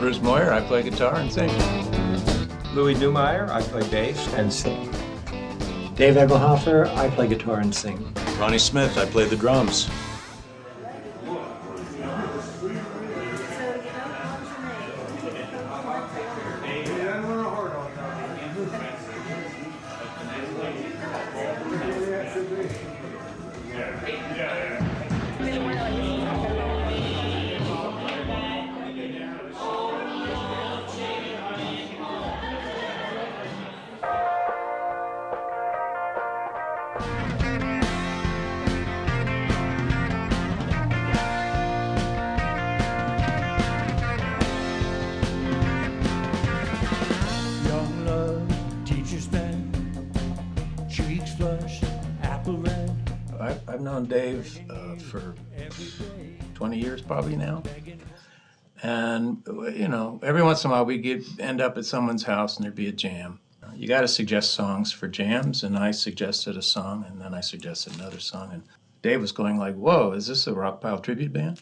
Bruce Moyer, I play guitar and sing. Louis Newmeyer, I play bass and sing. Dave Egelhofer, I play guitar and sing. Ronnie Smith, I play the drums. I've known Dave for 20 years probably now. And, you know, every once in a while we end up at someone's house and there'd be a jam. You got to suggest songs for jams, and I suggested a song, and then I suggested another song. And Dave was going like, whoa, is this a Rockpile tribute band?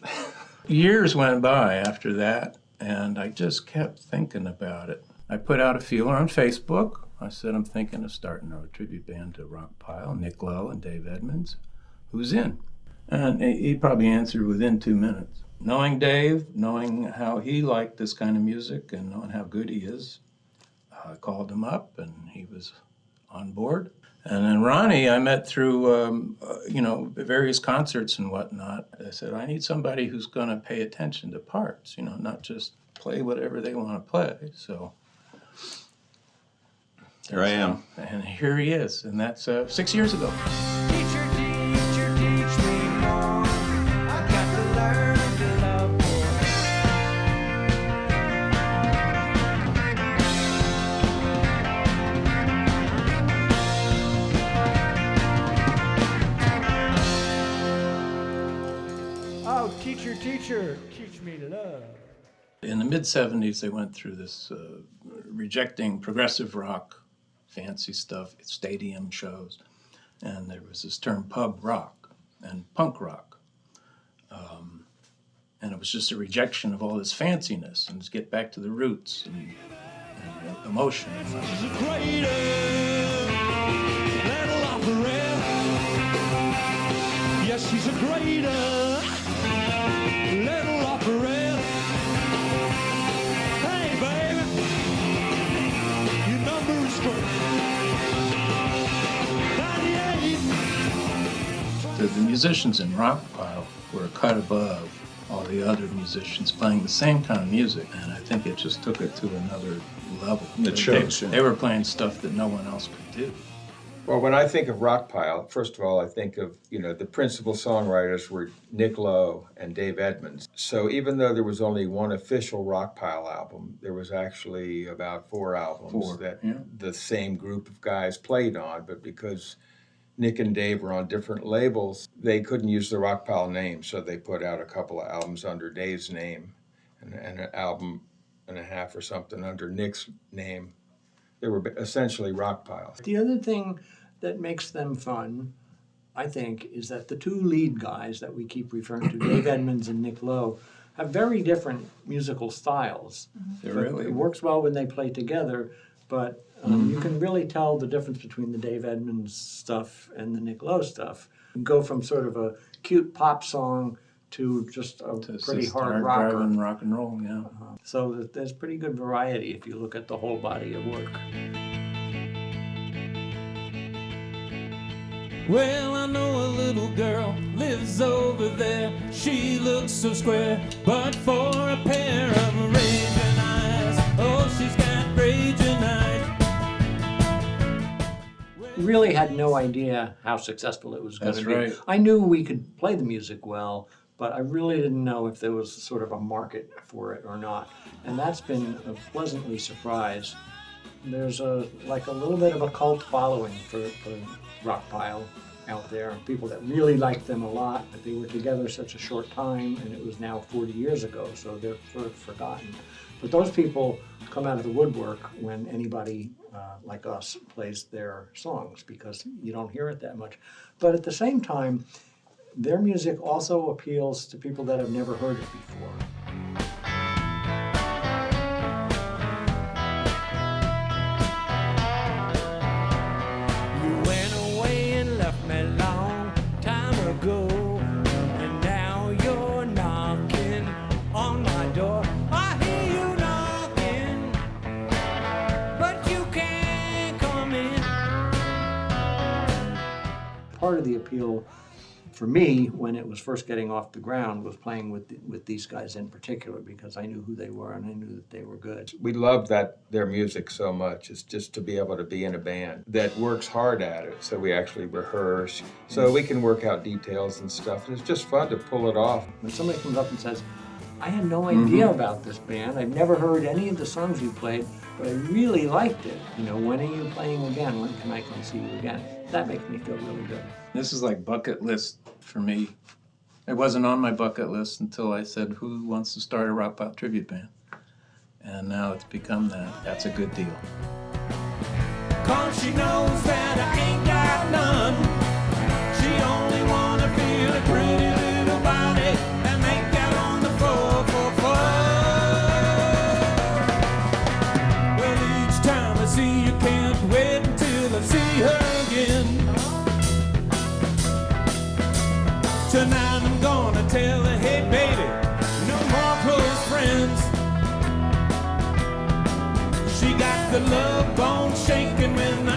Years went by after that, and I just kept thinking about it. I put out a feeler on Facebook. I said, I'm thinking of starting a tribute band to Rockpile, Nick Lowe and Dave Edmunds. Who's in? And he probably answered within 2 minutes. Knowing Dave, knowing how he liked this kind of music and knowing how good he is, I called him up and he was on board. And then Ronnie, I met through, various concerts and whatnot. I said, I need somebody who's going to pay attention to parts, not just play whatever they want to play. So here I am. And here he is, and that's 6 years ago. Teacher, teach me love. In the mid-'70s, they went through this rejecting progressive rock, fancy stuff, stadium shows, and there was this term pub rock and punk rock. And it was just a rejection of all this fanciness and to get back to the roots and emotion. She's a great little opera. Yes, she's a great little opera. Hey, baby, your number is great. 98. The musicians in Rockpile were a cut above all the other musicians playing the same kind of music, and I think it just took it to another level. It shows. They were playing stuff that no one else could do. Well, when I think of Rockpile, first of all, I think of, the principal songwriters were Nick Lowe and Dave Edmunds. So even though there was only one official Rockpile album, there was actually about 4 albums that the same group of guys played on, but because Nick and Dave were on different labels, they couldn't use the Rockpile name, so they put out a couple of albums under Dave's name and an album and a half or something under Nick's name. They were essentially Rockpiles. The other thing that makes them fun, I think, is that the 2 lead guys that we keep referring to, Dave Edmunds and Nick Lowe, have very different musical styles. It works well when they play together, but you can really tell the difference between the Dave Edmunds stuff and the Nick Lowe stuff. You go from sort of a cute pop song to just a pretty hard rocker. Driving rock and roll, yeah. So there's pretty good variety if you look at the whole body of work. Well, I know a little girl lives over there. She looks so square, but for a pair of raging eyes, oh, she's got raging eyes. Really had no idea how successful it was going to be. That's right. I knew we could play the music well, but I really didn't know if there was sort of a market for it or not. And that's been a pleasantly surprise. There's a little bit of a cult following for Rockpile out there. People that really liked them a lot, but they were together such a short time, and it was now 40 years ago, so they're sort of forgotten. But those people come out of the woodwork when anybody like us plays their songs, because you don't hear it that much. But at the same time, their music also appeals to people that have never heard it before. part of the appeal for me when it was first getting off the ground was playing with these guys in particular, because I knew who they were and I knew that they were good. We love their music so much. It's just to be able to be in a band that works hard at it. So we actually rehearse, so we can work out details and stuff. It's just fun to pull it off. When somebody comes up and says, I had no idea about this band, I've never heard any of the songs you played, but I really liked it. You know, when are you playing again? When can I come see you again? That makes me feel really good. This is like bucket list for me. It wasn't on my bucket list until I said, who wants to start a Rockpile tribute band? And now it's become that. That's a good deal. 'Cause she knows that I ain't got none. She only wanna feel a pretty little body and make out on the floor for fun. Well, each time I see you, can't wait until I see her again. Tonight I'm gonna tell her, hey baby, no more close friends. She got the love bone shaking when